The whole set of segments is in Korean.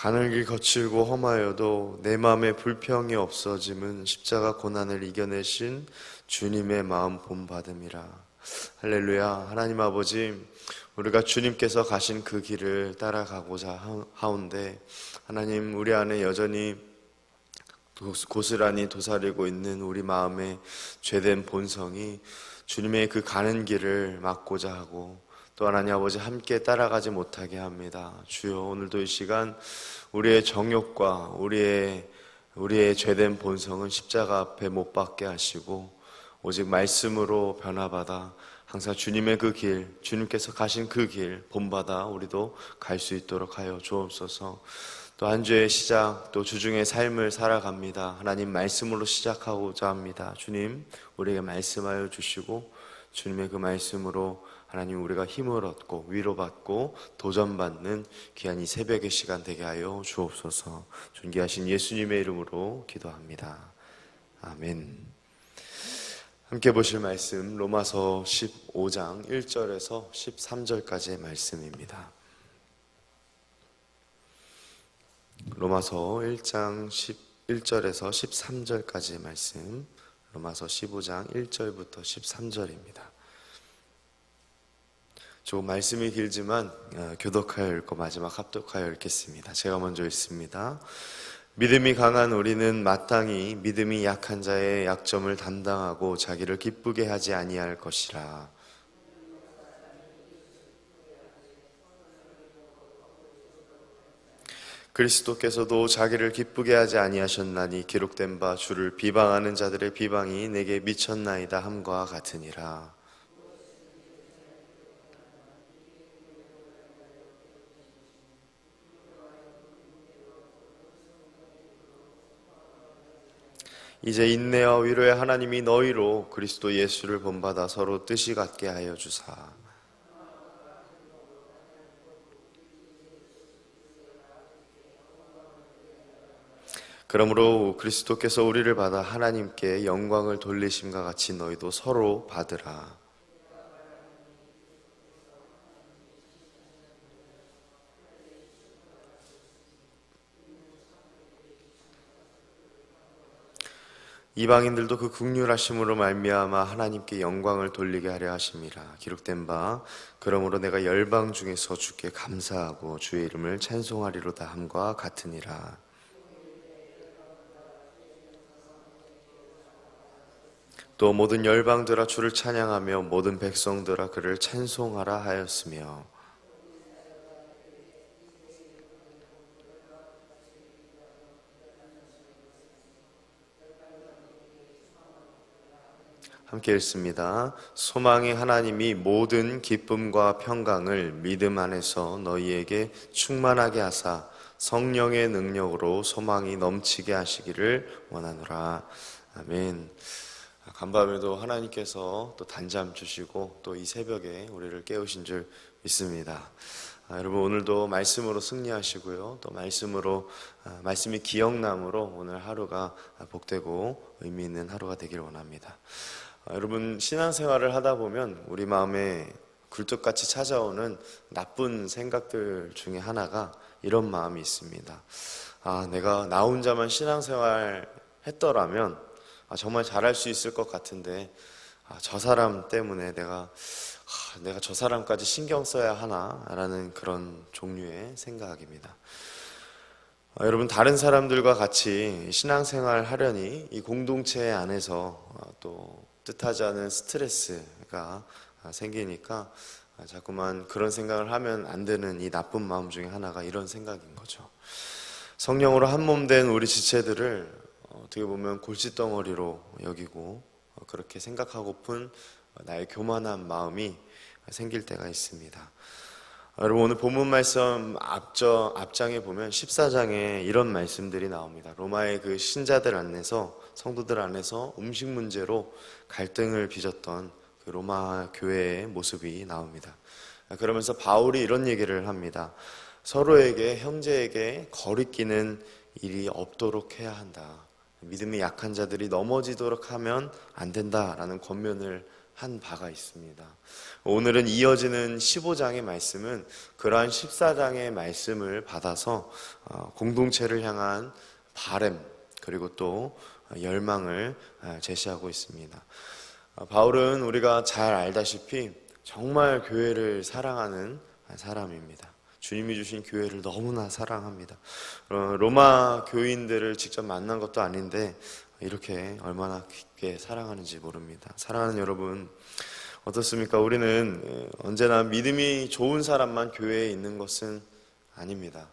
가는 길 거칠고 험하여도 내 마음에 불평이 없어짐은 십자가 고난을 이겨내신 주님의 마음 본받음이라. 할렐루야. 하나님 아버지, 우리가 주님께서 가신 그 길을 따라가고자 하온데, 하나님, 우리 안에 여전히 고스란히 도사리고 있는 우리 마음의 죄된 본성이 주님의 그 가는 길을 막고자 하고, 또 하나님 아버지 함께 따라가지 못하게 합니다. 주여, 오늘도 이 시간 우리의 정욕과 우리의 죄된 본성은 십자가 앞에 못 박게 하시고, 오직 말씀으로 변화받아 항상 주님의 그 길, 주님께서 가신 그 길 본받아 우리도 갈 수 있도록 하여 주옵소서. 또 한 주의 시작, 또 주중의 삶을 살아갑니다. 하나님 말씀으로 시작하고자 합니다. 주님, 우리에게 말씀하여 주시고, 주님의 그 말씀으로 하나님 우리가 힘을 얻고 위로받고 도전받는 귀한 이 새벽의 시간 되게 하여 주옵소서. 존귀하신 예수님의 이름으로 기도합니다. 아멘. 함께 보실 말씀 로마서 15장 1절에서 13절까지의 말씀입니다. 로마서 1장 11절에서 13절까지의 말씀, 로마서 15장 1절부터 13절입니다. 조금 말씀이 길지만 교독하여 읽고 마지막 합독하여 읽겠습니다. 제가 먼저 읽습니다. 믿음이 강한 우리는 마땅히 믿음이 약한 자의 약점을 담당하고 자기를 기쁘게 하지 아니할 것이라. 그리스도께서도 자기를 기쁘게 하지 아니하셨나니 기록된 바 주를 비방하는 자들의 비방이 내게 미쳤나이다 함과 같으니라. 이제 인내와 위로의 하나님이 너희로 그리스도 예수를 본받아 서로 뜻이 같게 하여 주사. 그러므로 그리스도께서 우리를 받아 하나님께 영광을 돌리심과 같이 너희도 서로 받으라. 이방인들도 그 긍휼하심으로 말미암아 하나님께 영광을 돌리게 하려 하심이라. 기록된 바 그러므로 내가 열방 중에서 주께 감사하고 주의 이름을 찬송하리로다 함과 같으니라. 또 모든 열방들아 주를 찬양하며 모든 백성들아 그를 찬송하라 하였으며, 함께 읽습니다. 소망의 하나님이 모든 기쁨과 평강을 믿음 안에서 너희에게 충만하게 하사 성령의 능력으로 소망이 넘치게 하시기를 원하노라. 아멘. 간밤에도 하나님께서 또 단잠 주시고 또 이 새벽에 우리를 깨우신 줄 믿습니다. 여러분, 오늘도 말씀으로 승리하시고요, 또 말씀이 기억남으로 오늘 하루가 복되고 의미 있는 하루가 되길 원합니다. 여러분, 신앙생활을 하다 보면 우리 마음에 굴뚝같이 찾아오는 나쁜 생각들 중에 하나가 이런 마음이 있습니다. 내가 나 혼자만 신앙생활 했더라면 정말 잘할 수 있을 것 같은데, 저 사람 때문에 내가 저 사람까지 신경 써야 하나? 라는 그런 종류의 생각입니다. 여러분, 다른 사람들과 같이 신앙생활 하려니 이 공동체 안에서 또 뜻하지 않은 스트레스가 생기니까 자꾸만 그런 생각을 하면 안 되는 이 나쁜 마음 중에 하나가 이런 생각인 거죠. 성령으로 한 몸 된 우리 지체들을 어떻게 보면 골칫덩어리로 여기고 그렇게 생각하고픈 나의 교만한 마음이 생길 때가 있습니다. 여러분, 오늘 본문 말씀 앞장에 보면 14장에 이런 말씀들이 나옵니다. 로마의 그 신자들 안에서, 성도들 안에서 음식 문제로 갈등을 빚었던 그 로마 교회의 모습이 나옵니다. 그러면서 바울이 이런 얘기를 합니다. 서로에게, 형제에게 거리끼는 일이 없도록 해야 한다. 믿음이 약한 자들이 넘어지도록 하면 안 된다라는 권면을 한 바가 있습니다. 오늘은 이어지는 15장의 말씀은 그러한 14장의 말씀을 받아서 공동체를 향한 바램 그리고 또 열망을 제시하고 있습니다. 바울은 우리가 잘 알다시피 정말 교회를 사랑하는 사람입니다. 주님이 주신 교회를 너무나 사랑합니다. 로마 교인들을 직접 만난 것도 아닌데 이렇게 얼마나 깊게 사랑하는지 모릅니다. 사랑하는 여러분, 어떻습니까? 우리는 언제나 믿음이 좋은 사람만 교회에 있는 것은 아닙니다.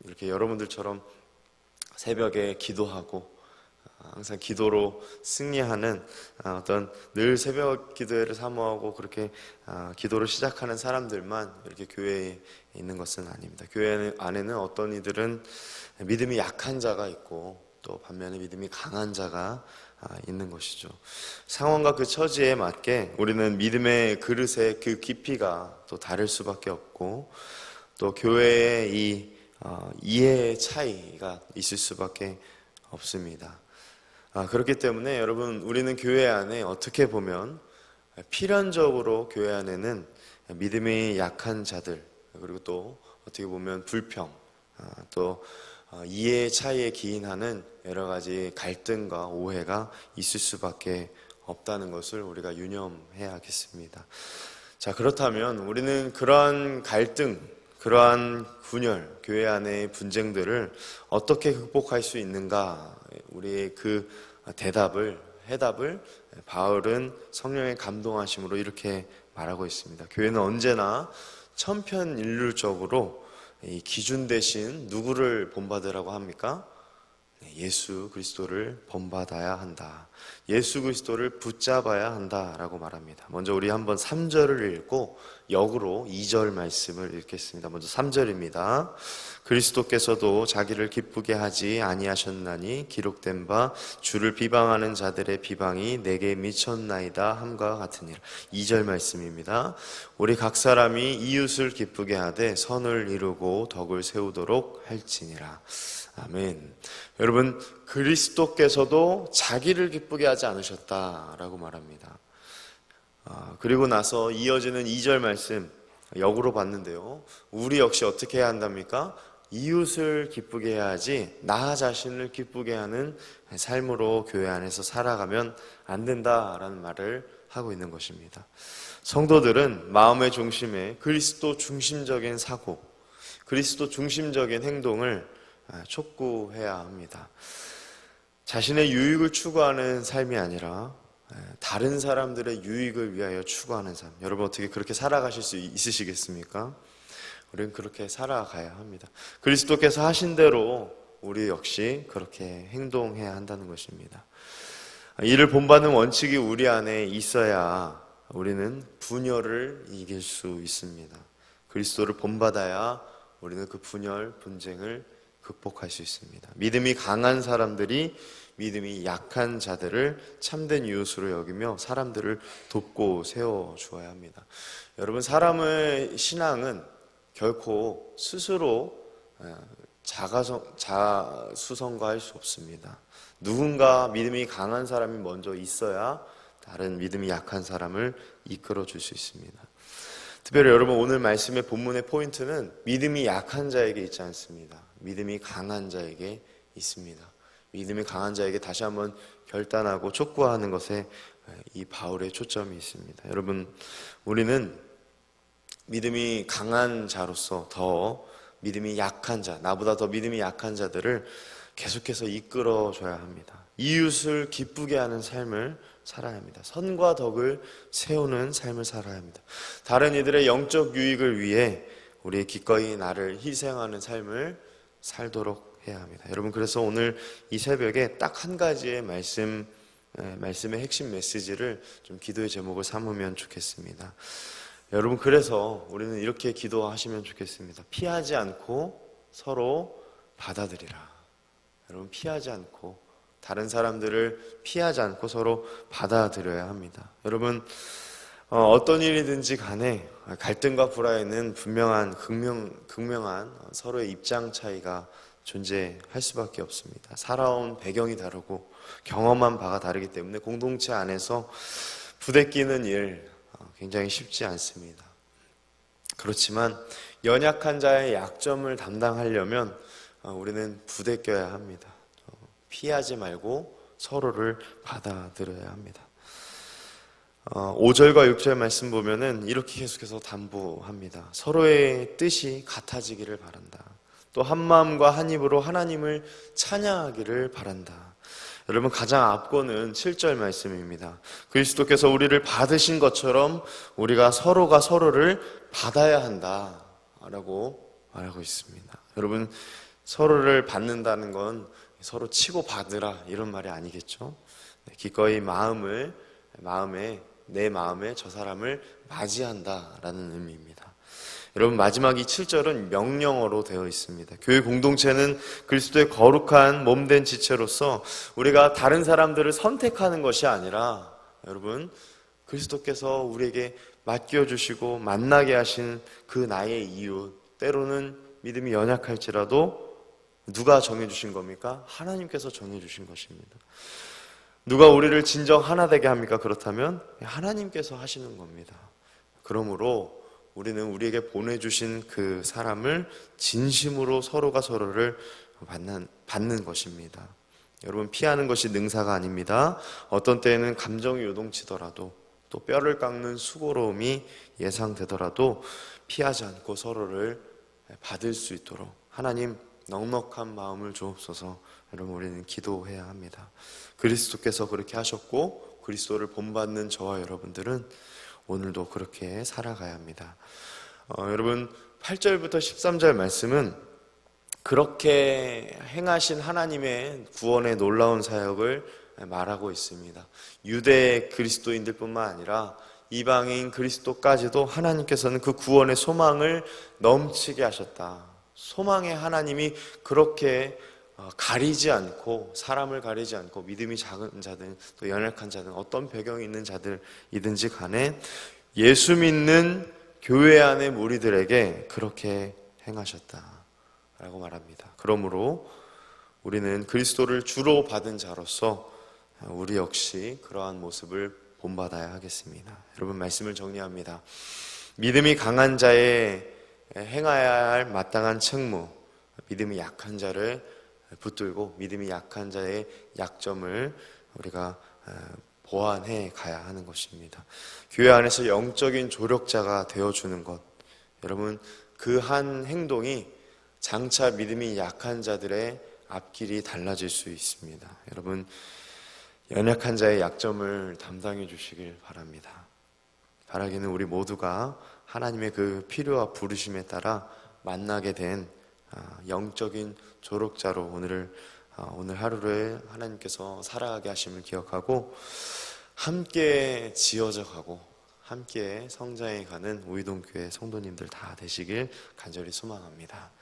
이렇게 여러분들처럼 새벽에 기도하고 항상 기도로 승리하는 어떤 늘 새벽 기도회를 사모하고 그렇게 기도를 시작하는 사람들만 이렇게 교회에 있는 것은 아닙니다. 교회 안에는 어떤 이들은 믿음이 약한 자가 있고 또 반면에 믿음이 강한 자가 있는 것이죠. 상황과 그 처지에 맞게 우리는 믿음의 그릇의 그 깊이가 또 다를 수밖에 없고 또 교회의 이 이해의 차이가 있을 수밖에 없습니다. 그렇기 때문에 여러분, 우리는 교회 안에 어떻게 보면 필연적으로 교회 안에는 믿음이 약한 자들 그리고 또 어떻게 보면 불평 또 이해의 차이에 기인하는 여러 가지 갈등과 오해가 있을 수밖에 없다는 것을 우리가 유념해야겠습니다. 자, 그렇다면 우리는 그러한 갈등, 그러한 분열, 교회 안의 분쟁들을 어떻게 극복할 수 있는가? 우리의 그 해답을 바울은 성령의 감동하심으로 이렇게 말하고 있습니다. 교회는 언제나 천편일률적으로 이 기준 대신 누구를 본받으라고 합니까? 예수 그리스도를 본받아야 한다. 예수 그리스도를 붙잡아야 한다라고 말합니다. 먼저 우리 한번 3절을 읽고 역으로 2절 말씀을 읽겠습니다. 먼저 3절입니다. 그리스도께서도 자기를 기쁘게 하지 아니하셨나니 기록된 바 주를 비방하는 자들의 비방이 내게 미쳤나이다 함과 같으니라. 2절 말씀입니다. 우리 각 사람이 이웃을 기쁘게 하되 선을 이루고 덕을 세우도록 할지니라. 아멘. 여러분, 그리스도께서도 자기를 기쁘게 하지 않으셨다라고 말합니다. 그리고 나서 이어지는 2절 말씀 역으로 봤는데요. 우리 역시 어떻게 해야 한답니까? 이웃을 기쁘게 해야지 나 자신을 기쁘게 하는 삶으로 교회 안에서 살아가면 안 된다라는 말을 하고 있는 것입니다. 성도들은 마음의 중심에 그리스도 중심적인 사고, 그리스도 중심적인 행동을 촉구해야 합니다. 자신의 유익을 추구하는 삶이 아니라 다른 사람들의 유익을 위하여 추구하는 삶. 여러분 어떻게 그렇게 살아가실 수 있으시겠습니까? 우리는 그렇게 살아가야 합니다. 그리스도께서 하신 대로 우리 역시 그렇게 행동해야 한다는 것입니다. 이를 본받는 원칙이 우리 안에 있어야 우리는 분열을 이길 수 있습니다. 그리스도를 본받아야 우리는 그 분열, 분쟁을 극복할 수 있습니다. 믿음이 강한 사람들이 믿음이 약한 자들을 참된 이웃으로 여기며 사람들을 돕고 세워주어야 합니다. 여러분, 사람의 신앙은 결코 스스로 자수성가할 수 없습니다. 누군가 믿음이 강한 사람이 먼저 있어야 다른 믿음이 약한 사람을 이끌어 줄 수 있습니다. 특별히 여러분, 오늘 말씀의 본문의 포인트는 믿음이 약한 자에게 있지 않습니다. 믿음이 강한 자에게 있습니다. 믿음이 강한 자에게 다시 한번 결단하고 촉구하는 것에 이 바울의 초점이 있습니다. 여러분, 우리는 믿음이 강한 자로서 더 믿음이 약한 자, 나보다 더 믿음이 약한 자들을 계속해서 이끌어줘야 합니다. 이웃을 기쁘게 하는 삶을 살아야 합니다. 선과 덕을 세우는 삶을 살아야 합니다. 다른 이들의 영적 유익을 위해 우리 기꺼이 나를 희생하는 삶을 살도록 해야 합니다. 여러분, 그래서 오늘 이 새벽에 딱 한 가지의 말씀의 핵심 메시지를 좀 기도의 제목을 삼으면 좋겠습니다. 여러분, 그래서 우리는 이렇게 기도하시면 좋겠습니다. 피하지 않고 서로 받아들이라. 여러분, 피하지 않고 다른 사람들을 피하지 않고 서로 받아들여야 합니다. 여러분, 어떤 일이든지 간에 갈등과 불화에는 분명한 극명한 서로의 입장 차이가 존재할 수밖에 없습니다. 살아온 배경이 다르고 경험한 바가 다르기 때문에 공동체 안에서 부대끼는 일 굉장히 쉽지 않습니다. 그렇지만 연약한 자의 약점을 담당하려면 우리는 부대껴야 합니다. 피하지 말고 서로를 받아들여야 합니다. 5절과 6절 말씀 보면은 이렇게 계속해서 담보합니다. 서로의 뜻이 같아지기를 바란다. 또 한 마음과 한 입으로 하나님을 찬양하기를 바란다. 여러분, 가장 앞거는 7절 말씀입니다. 그리스도께서 우리를 받으신 것처럼 우리가 서로가 서로를 받아야 한다라고 말하고 있습니다. 여러분, 서로를 받는다는 건 서로 치고 받으라 이런 말이 아니겠죠? 기꺼이 내 마음에 저 사람을 맞이한다라는 의미입니다. 여러분, 마지막 이 7절은 명령어로 되어 있습니다. 교회 공동체는 그리스도의 거룩한 몸된 지체로서 우리가 다른 사람들을 선택하는 것이 아니라, 여러분, 그리스도께서 우리에게 맡겨주시고 만나게 하신 그 나의 이웃, 때로는 믿음이 연약할지라도 누가 정해주신 겁니까? 하나님께서 정해주신 것입니다. 누가 우리를 진정 하나 되게 합니까? 그렇다면 하나님께서 하시는 겁니다. 그러므로 우리는 우리에게 보내주신 그 사람을 진심으로 서로가 서로를 받는 것입니다. 여러분, 피하는 것이 능사가 아닙니다. 어떤 때에는 감정이 요동치더라도, 또 뼈를 깎는 수고로움이 예상되더라도 피하지 않고 서로를 받을 수 있도록 하나님 넉넉한 마음을 주옵소서. 여러분, 우리는 기도해야 합니다. 그리스도께서 그렇게 하셨고 그리스도를 본받는 저와 여러분들은 오늘도 그렇게 살아가야 합니다. 여러분, 8절부터 13절 말씀은 그렇게 행하신 하나님의 구원의 놀라운 사역을 말하고 있습니다. 유대 그리스도인들 뿐만 아니라 이방인 그리스도까지도 하나님께서는 그 구원의 소망을 넘치게 하셨다. 소망의 하나님이 그렇게 가리지 않고, 사람을 가리지 않고, 믿음이 작은 자든 또 연약한 자든 어떤 배경이 있는 자들이든지 간에 예수 믿는 교회 안의 무리들에게 그렇게 행하셨다라고 말합니다. 그러므로 우리는 그리스도를 주로 받은 자로서 우리 역시 그러한 모습을 본받아야 하겠습니다. 여러분, 말씀을 정리합니다. 믿음이 강한 자의 행해야 할 마땅한 책무, 믿음이 약한 자를 붙들고 믿음이 약한 자의 약점을 우리가 보완해 가야 하는 것입니다. 교회 안에서 영적인 조력자가 되어주는 것, 여러분, 그 한 행동이 장차 믿음이 약한 자들의 앞길이 달라질 수 있습니다. 여러분, 연약한 자의 약점을 담당해 주시길 바랍니다. 바라기는 우리 모두가 하나님의 그 필요와 부르심에 따라 만나게 된 영적인 조력자로 오늘 하루를 하나님께서 살아가게 하심을 기억하고 함께 지어져 가고 함께 성장해 가는 우이동교회 성도님들 다 되시길 간절히 소망합니다.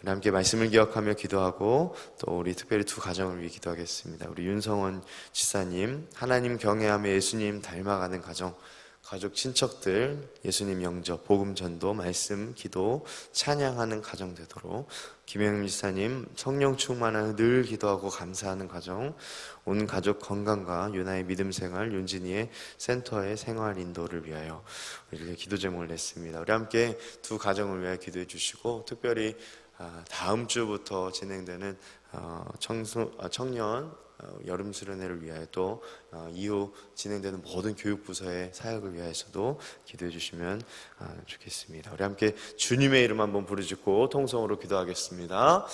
우리 함께 말씀을 기억하며 기도하고 또 우리 특별히 두 가정을 위해 기도하겠습니다. 우리 윤성원 지사님, 하나님 경외하며 예수님 닮아가는 가정, 가족, 친척들, 예수님 영접, 복음 전도, 말씀, 기도, 찬양하는 가정 되도록, 김영임 지사님 성령 충만하여 늘 기도하고 감사하는 가정, 온 가족 건강과 유나의 믿음 생활, 윤진이의 센터의 생활 인도를 위하여 이렇게 기도 제목을 냈습니다. 우리 함께 두 가정을 위하여 기도해 주시고, 특별히 다음 주부터 진행되는 청년 여름 수련회를 위하여 또 이후 진행되는 모든 교육부서의 사역을 위해서도 기도해 주시면 좋겠습니다. 우리 함께 주님의 이름 한번 부르짖고 통성으로 기도하겠습니다.